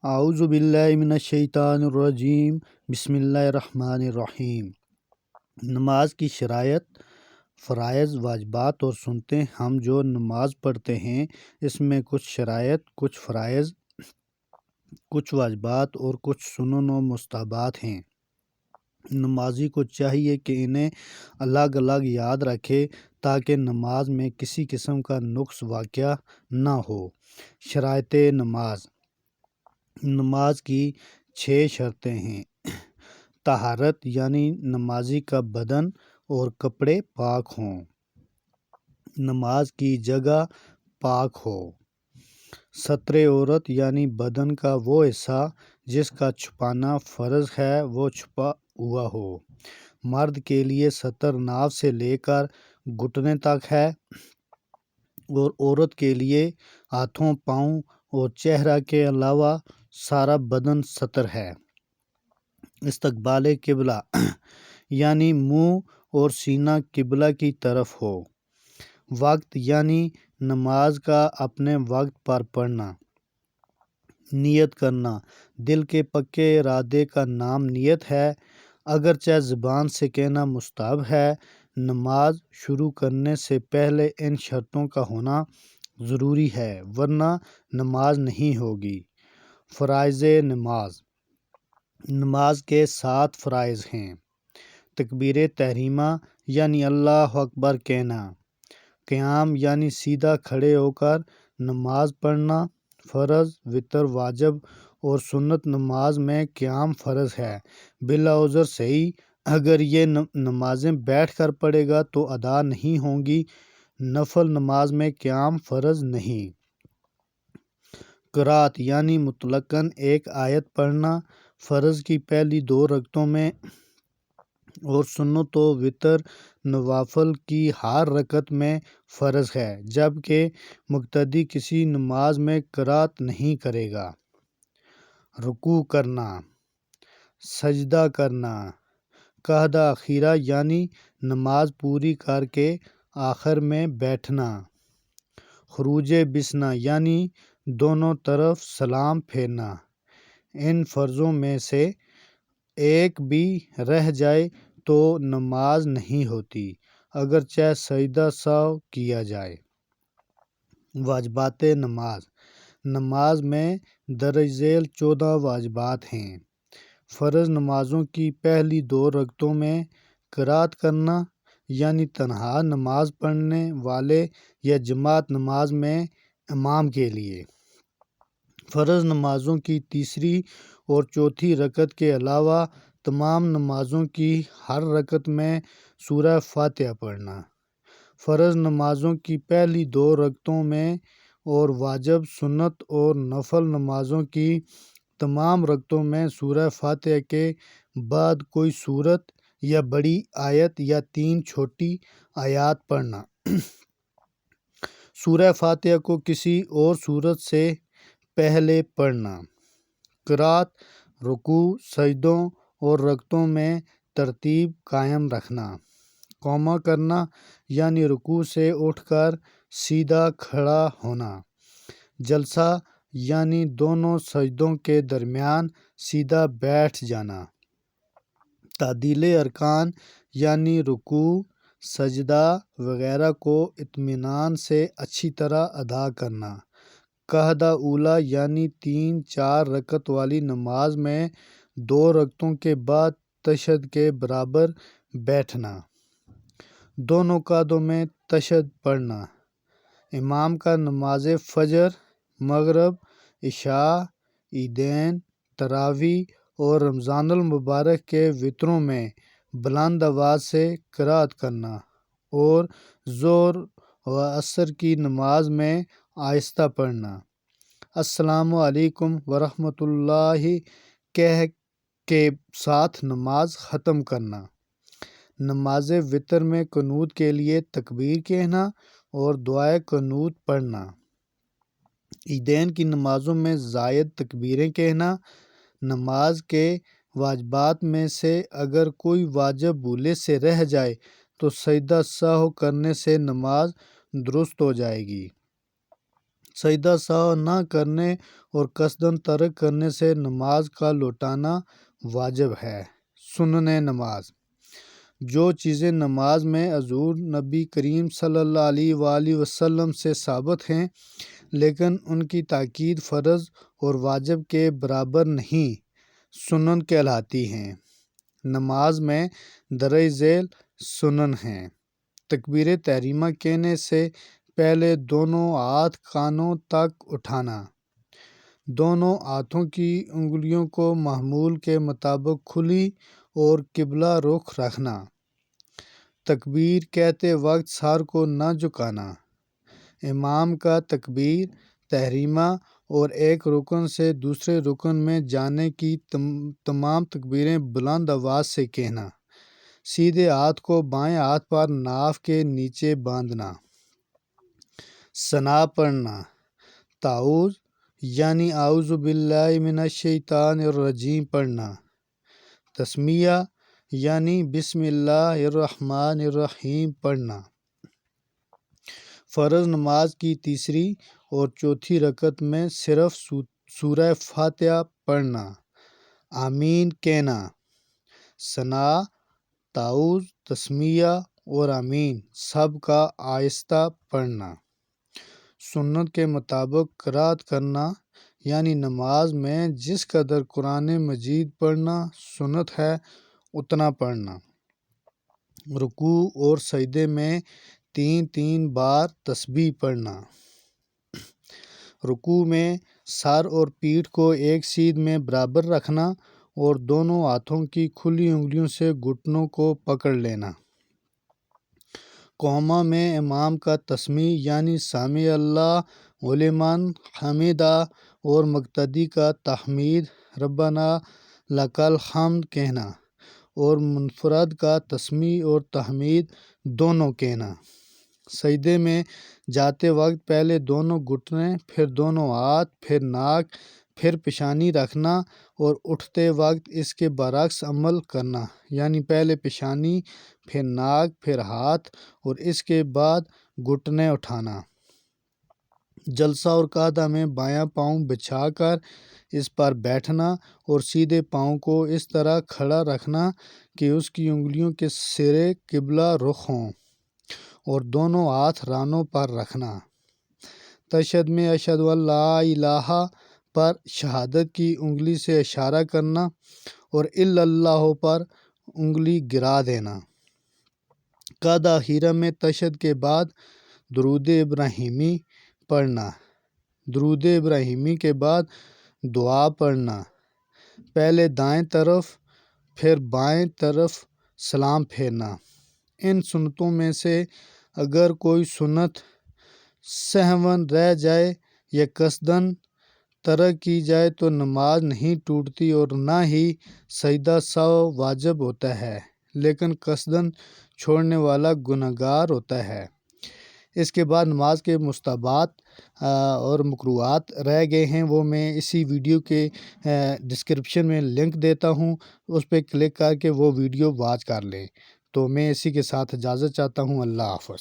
اعوذ باللہ من الشیطان الرجیم، بسم اللہ الرحمن الرحیم۔ نماز کی شرائط، فرائض، واجبات اور سنتیں۔ ہم جو نماز پڑھتے ہیں اس میں کچھ شرائط، کچھ فرائض، کچھ واجبات اور کچھ سنن و مستحبات ہیں۔ نمازی کو چاہیے کہ انہیں الگ الگ یاد رکھے تاکہ نماز میں کسی قسم کا نقص واقع نہ ہو۔ شرائط نماز: نماز کی 6 شرطیں ہیں۔ طہارت یعنی نمازی کا بدن اور کپڑے پاک ہوں۔ نماز کی جگہ پاک ہو۔ ستر عورت یعنی بدن کا وہ حصہ جس کا چھپانا فرض ہے وہ چھپا ہوا ہو۔ مرد کے لیے ستر ناف سے لے کر گھٹنے تک ہے اور عورت کے لیے ہاتھوں، پاؤں اور چہرہ کے علاوہ سارا بدن ستر ہے۔ استقبال قبلہ یعنی منہ اور سینہ قبلہ کی طرف ہو۔ وقت یعنی نماز کا اپنے وقت پر پڑھنا۔ نیت کرنا: دل کے پکے ارادے کا نام نیت ہے، اگرچہ زبان سے کہنا مستحب ہے۔ نماز شروع کرنے سے پہلے ان شرطوں کا ہونا ضروری ہے ورنہ نماز نہیں ہوگی۔ فرائض نماز: نماز کے 7 فرائض ہیں۔ تکبیر تحریمہ یعنی اللہ اکبر کہنا۔ قیام یعنی سیدھا کھڑے ہو کر نماز پڑھنا۔ فرض، وتر، واجب اور سنت نماز میں قیام فرض ہے، بلا عذر صحیح۔ اگر یہ نمازیں بیٹھ کر پڑھے گا تو ادا نہیں ہوں گی۔ نفل نماز میں قیام فرض نہیں۔ قرأت یعنی مطلقاً ایک آیت پڑھنا۔ فرض کی پہلی 2 رکعتوں میں اور سنت و وتر نوافل کی ہر رکعت میں فرض ہے، جبکہ مقتدی کسی نماز میں قرأت نہیں کرے گا۔ رکوع کرنا، سجدہ کرنا۔ قعدہ اخیرہ یعنی نماز پوری کر کے آخر میں بیٹھنا۔ خروج بسنہ یعنی دونوں طرف سلام پھیرنا۔ ان فرضوں میں سے ایک بھی رہ جائے تو نماز نہیں ہوتی، اگرچہ سجدہ سہو کیا جائے۔ واجبات نماز: نماز میں درج ذیل 14 واجبات ہیں۔ فرض نمازوں کی پہلی 2 رکعتوں میں قرأت کرنا یعنی تنہا نماز پڑھنے والے یا جماعت نماز میں امام کے لیے۔ فرض نمازوں کی تیسری اور چوتھی رکعت کے علاوہ تمام نمازوں کی ہر رکعت میں سورہ فاتحہ پڑھنا۔ فرض نمازوں کی پہلی 2 رکعتوں میں اور واجب، سنت اور نفل نمازوں کی تمام رکعتوں میں سورہ فاتحہ کے بعد کوئی سورت یا بڑی آیت یا 3 چھوٹی آیات پڑھنا۔ سورہ فاتحہ کو کسی اور سورت سے پہلے پڑھنا۔ قرأت، رکوع، سجدوں اور رکعتوں میں ترتیب قائم رکھنا۔ قوما کرنا یعنی رکوع سے اٹھ کر سیدھا کھڑا ہونا۔ جلسہ یعنی دونوں سجدوں کے درمیان سیدھا بیٹھ جانا۔ تعدیل ارکان یعنی رکوع، سجدہ وغیرہ کو اطمینان سے اچھی طرح ادا کرنا۔ قعدہ اولیٰ یعنی 3-4 رکعت والی نماز میں 2 رکعتوں کے بعد تشہد کے برابر بیٹھنا۔ دونوں قعدوں میں تشہد پڑھنا۔ امام کا نماز فجر، مغرب، عشاء، عیدین، تراویح اور رمضان المبارک کے وتروں میں بلند آواز سے قرأت کرنا اور ظہر و عصر کی نماز میں آہستہ پڑھنا۔ السلام علیکم ورحمۃ اللہ کہہ کے ساتھ نماز ختم کرنا۔ نماز وتر میں قنوت کے لیے تکبیر کہنا اور دعائے قنوت پڑھنا۔ عیدین کی نمازوں میں زائد تکبیریں کہنا۔ نماز کے واجبات میں سے اگر کوئی واجب بھولے سے رہ جائے تو سجدہ سہو کرنے سے نماز درست ہو جائے گی۔ سجدہ سہو نہ کرنے اور قصداً ترک کرنے سے نماز کا لوٹانا واجب ہے۔ سنن نماز: جو چیزیں نماز میں حضور نبی کریم صلی اللہ علیہ وآلہ وسلم سے ثابت ہیں لیکن ان کی تاکید فرض اور واجب کے برابر نہیں، سنن کہلاتی ہیں۔ نماز میں درج ذیل سنن ہیں: تکبیر تحریمہ کہنے سے پہلے دونوں ہاتھ کانوں تک اٹھانا، دونوں ہاتھوں کی انگلیوں کو معمول کے مطابق کھلی اور قبلہ رخ رکھنا، تکبیر کہتے وقت سر کو نہ جھکانا، امام کا تکبیر تحریمہ اور ایک رکن سے دوسرے رکن میں جانے کی تمام تکبیریں بلند آواز سے کہنا، سیدھے ہاتھ کو بائیں ہاتھ پر ناف کے نیچے باندھنا، ثنا پڑھنا، تعوذ یعنی اعوذ باللہ من الشیطان الرجیم پڑھنا، تسمیہ یعنی بسم اللہ الرحمن الرحیم پڑھنا۔ فرض نماز کی تیسری اور چوتھی رکعت میں صرف سورہ فاتحہ پڑھنا، آمین کہنا، ثنا، تعوذ، تسمیہ اور آمین سب کا آہستہ پڑھنا۔ سنت کے مطابق قرأت کرنا یعنی نماز میں جس قدر قرآن مجید پڑھنا سنت ہے اتنا پڑھنا۔ رکوع اور سجدے میں 3 بار تسبیح پڑھنا۔ رکوع میں سر اور پیٹھ کو ایک سیدھ میں برابر رکھنا اور دونوں ہاتھوں کی کھلی انگلیوں سے گھٹنوں کو پکڑ لینا۔ قیام میں امام کا تسمیع یعنی سمیع اللہ لمن حمدہ اور مقتدی کا تحمید ربنا لک الحمد کہنا اور منفرد کا تسمیع اور تحمید دونوں کہنا۔ سجدے میں جاتے وقت پہلے دونوں گھٹنے، پھر دونوں ہاتھ، پھر ناک، پھر پیشانی رکھنا اور اٹھتے وقت اس کے برعکس عمل کرنا یعنی پہلے پیشانی، پھر ناک، پھر ہاتھ اور اس کے بعد گھٹنے اٹھانا۔ جلسہ اور قعدہ میں بایاں پاؤں بچھا کر اس پر بیٹھنا اور سیدھے پاؤں کو اس طرح کھڑا رکھنا کہ اس کی انگلیوں کے سرے قبلہ رخ ہوں اور دونوں ہاتھ رانوں پر رکھنا۔ تشہد میں اشہد ان لا الہ پر شہادت کی انگلی سے اشارہ کرنا اور الا اللہ پر انگلی گرا دینا۔ قعدہ اخیرہ میں تشہد کے بعد درود ابراہیمی پڑھنا۔ درود ابراہیمی کے بعد دعا پڑھنا، پہلے دائیں طرف پھر بائیں طرف سلام پھیرنا۔ ان سنتوں میں سے اگر کوئی سنت سہواً رہ جائے یا قصداً ترک کی جائے تو نماز نہیں ٹوٹتی اور نہ ہی سجدہ سہو واجب ہوتا ہے، لیکن قصداً چھوڑنے والا گنہگار ہوتا ہے۔ اس کے بعد نماز کے مستحبات اور مکروہات رہ گئے ہیں، وہ میں اسی ویڈیو کے ڈسکرپشن میں لنک دیتا ہوں، اس پہ کلک کر کے وہ ویڈیو واچ کر لیں۔ تو میں اسی کے ساتھ اجازت چاہتا ہوں۔ اللہ حافظ۔